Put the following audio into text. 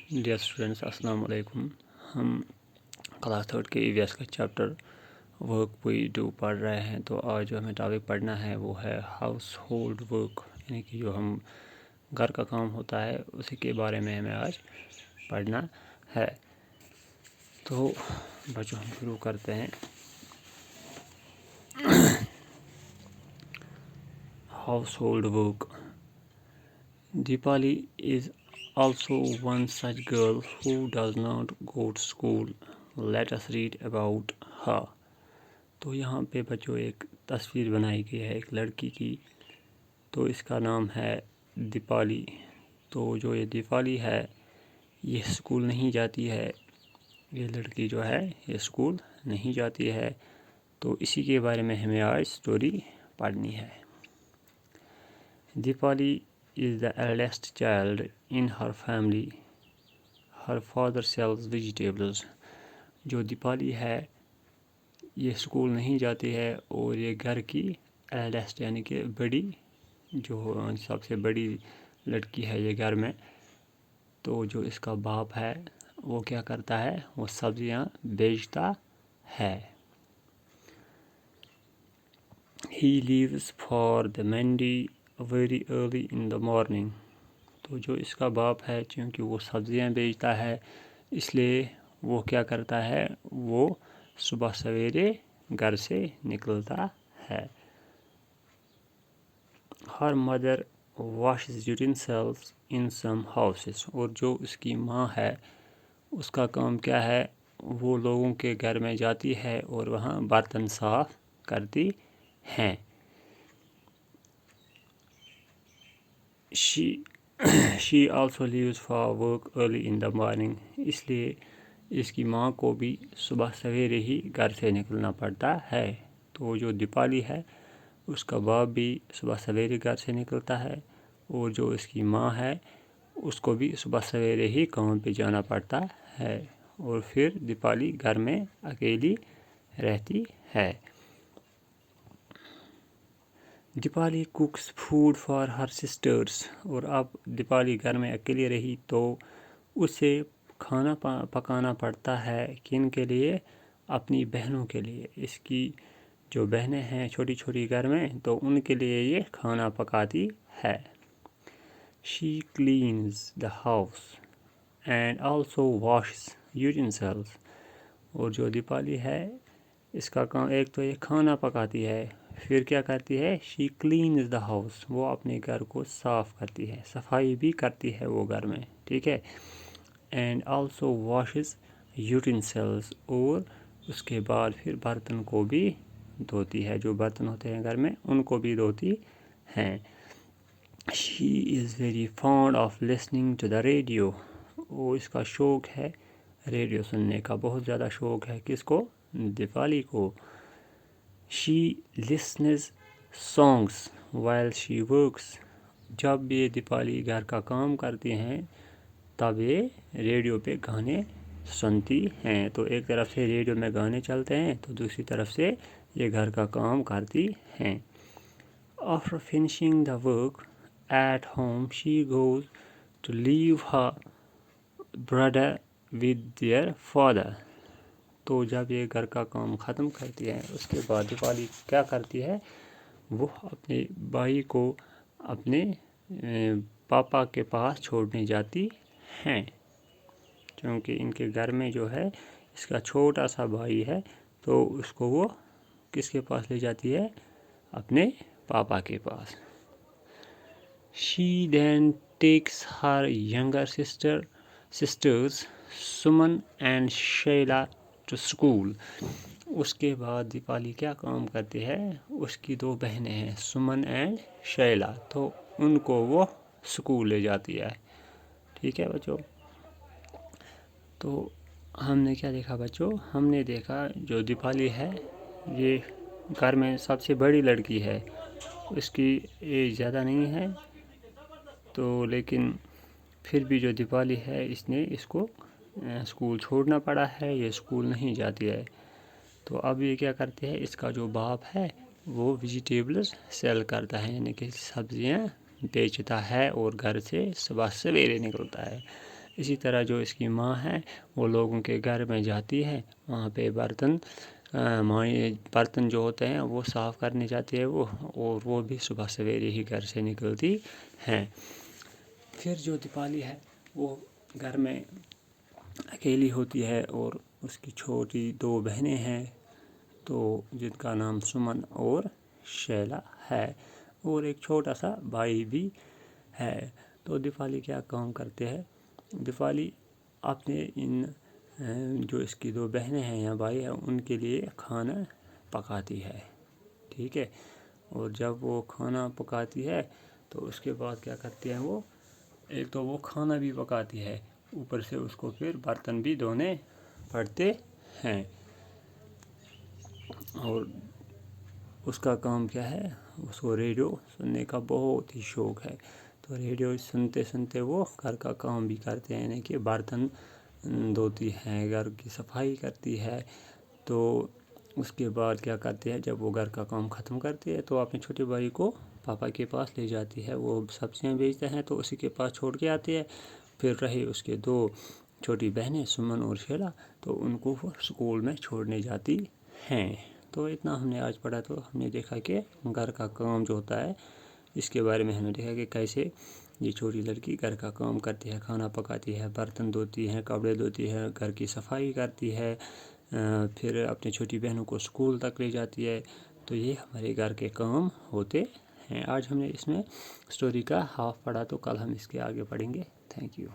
Dear students السلام علیکم. ہم کلاس تھرڈ کے EVS کا چیپٹر ورک وی ڈو پڑھ رہے ہیں. تو آج جو ہمیں ٹاپک پڑھنا ہے وہ ہے ہاؤس ہولڈ ورک، یعنی کہ جو ہم گھر کا کام ہوتا ہے اسی کے بارے میں ہمیں آج پڑھنا ہے. تو بچوں ہم شروع کرتے ہیں. House hold work. Deepali is also one such girl who does not go to school. Let us read about her. تو یہاں پہ بچوں ایک تصویر بنائی گئی ہے ایک لڑکی کی. تو اس کا نام ہے دیپالی. تو جو یہ دیپالی ہے یہ اسکول نہیں جاتی ہے. یہ لڑکی جو ہے یہ اسکول نہیں جاتی ہے. تو اسی کے بارے میں ہمیں آج اسٹوری پڑھنی ہے. Dipali is the eldest child in her family. Her father sells vegetables. جو دیپالی ہے یہ اسکول نہیں جاتی ہے اور یہ گھر کی ایلڈسٹ یعنی کہ بڑی جو سب سے بڑی لڑکی ہے یہ گھر میں. تو جو اس کا باپ ہے وہ کیا کرتا ہے، وہ سبزیاں بیچتا ہے. He leaves for the mandi very early in the morning. تو جو اس کا باپ ہے چونکہ وہ سبزیاں بیچتا ہے اس لیے وہ کیا کرتا ہے، وہ صبح سویرے گھر سے نکلتا ہے. Her mother washes utensils in some houses. اور جو اس کی ماں ہے اس کا کام کیا ہے، وہ لوگوں کے گھر میں جاتی ہے اور وہاں برتن صاف کرتی ہیں. She also leaves for work early in the morning. اس لیے اس کی ماں کو بھی صبح سویرے ہی گھر سے نکلنا پڑتا ہے. تو جو دیپالی ہے اس کا باپ بھی صبح سویرے گھر سے نکلتا ہے اور جو اس کی ماں ہے اس کو بھی صبح سویرے ہی کام پہ جانا پڑتا ہے اور پھر دیپالی گھر میں اکیلی رہتی ہے. Deepali cooks food for her sisters. اور اب دیپالی گھر میں اکیلی رہی تو اسے کھانا پکانا پڑتا ہے کن کے لیے، اپنی بہنوں کے لیے. اس کی جو بہنیں ہیں چھوٹی چھوٹی گھر میں تو ان کے لیے یہ کھانا پکاتی ہے. She cleans the house and also washes utensils. اور جو دیپالی ہے اس کا کام ایک تو یہ کھانا پکاتی ہے، پھر کیا کرتی ہے، she cleans the house. وہ اپنے گھر کو صاف کرتی ہے، صفائی بھی کرتی ہے وہ گھر میں، ٹھیک ہے. and also washes utensils. اور اس کے بعد پھر برتن کو بھی دھوتی ہے، جو برتن ہوتے ہیں گھر میں ان کو بھی دھوتی ہیں. she is very fond of listening to the radio. وہ اس کا شوق ہے ریڈیو سننے کا، بہت زیادہ شوق ہے کس کو، دیپالی کو. she listens songs while she works. جب بھی یہ دیپالی گھر کا کام کرتی ہیں تب یہ ریڈیو پہ گانے سنتی ہیں. تو ایک طرف سے ریڈیو میں گانے چلتے ہیں تو دوسری طرف سے یہ گھر کا کام کرتی ہیں. After finishing the work at home, she goes to leave her brother with their father. تو جب یہ گھر کا کام ختم کرتی ہے اس کے بعد دیپالی کیا کرتی ہے، وہ اپنے بھائی کو اپنے پاپا کے پاس چھوڑنے جاتی ہیں. کیونکہ ان کے گھر میں جو ہے اس کا چھوٹا سا بھائی ہے تو اس کو وہ کس کے پاس لے جاتی ہے، اپنے پاپا کے پاس. She then takes her younger sisters Suman and Shayla to school. اس کے بعد دیپالی کیا کام کرتی ہے، اس کی دو بہنیں ہیں سمن اینڈ شیلا، تو ان کو وہ اسکول لے جاتی ہے. ٹھیک ہے بچوں. تو ہم نے کیا دیکھا بچوں، ہم نے دیکھا جو دیپالی ہے یہ گھر میں سب سے بڑی لڑکی ہے. اس کی ایج زیادہ نہیں ہے تو لیکن پھر بھی جو دیپالی ہے اس نے اس کو اسکول چھوڑنا پڑا ہے، یہ اسکول نہیں جاتی ہے. تو اب یہ کیا کرتی ہے، اس کا جو باپ ہے وہ ویجیٹیبلز سیل کرتا ہے یعنی کہ سبزیاں بیچتا ہے اور گھر سے صبح سویرے نکلتا ہے. اسی طرح جو اس کی ماں ہے وہ لوگوں کے گھر میں جاتی ہے، وہاں پہ برتن جو ہوتے ہیں وہ صاف کرنے جاتی ہے اور وہ بھی صبح سویرے ہی گھر سے نکلتی ہیں۔ پھر جو دیپالی ہے وہ گھر میں اکیلی ہوتی ہے اور اس کی چھوٹی 2 بہنیں ہیں تو جن کا نام سمن اور شیلا ہے، اور ایک چھوٹا سا بھائی بھی ہے۔ تو دیپالی کیا کام کرتے ہیں؟ دیپالی اپنے جو اس کی 2 بہنیں ہیں یا بھائی ہیں ان کے لیے کھانا پکاتی ہے، ٹھیک ہے۔ اور جب وہ کھانا پکاتی ہے تو اس کے بعد کیا کرتی ہے، وہ ایک تو وہ کھانا بھی پکاتی ہے، اوپر سے اس کو پھر برتن بھی دھونے پڑتے ہیں۔ اور اس کا کام کیا ہے، اس کو ریڈیو سننے کا بہت ہی شوق ہے، تو ریڈیو سنتے سنتے وہ گھر کا کام بھی کرتے ہیں، یعنی کہ برتن دھوتی ہیں، گھر کی صفائی کرتی ہے۔ تو اس کے بعد کیا کرتی ہے، جب وہ گھر کا کام ختم کرتی ہے تو اپنے چھوٹے بھائی کو پاپا کے پاس لے جاتی ہے، وہ سبزیاں بیچتے ہیں تو اسی کے پاس چھوڑ کے آتی ہے۔ پھر رہی اس کے 2 چھوٹی بہنیں سمن اور شیلا، تو ان کو وہ اسکول میں چھوڑنے جاتی ہیں۔ تو اتنا ہم نے آج پڑھا، تو ہم نے دیکھا کہ گھر کا کام جو ہوتا ہے اس کے بارے میں ہم نے دیکھا کہ کیسے یہ چھوٹی لڑکی گھر کا کام کرتی ہے، کھانا پکاتی ہے، برتن دھوتی ہے، کپڑے دھوتی ہے، گھر کی صفائی کرتی ہے، پھر اپنی چھوٹی بہنوں کو اسکول تک لے جاتی ہے۔ تو یہ ہمارے گھر کے کام ہوتے ہیں۔ آج ہم نے اس میں اسٹوری کا ہاف پڑھا، تو کل ہم اس کے آگے پڑھیں گے۔ Thank you.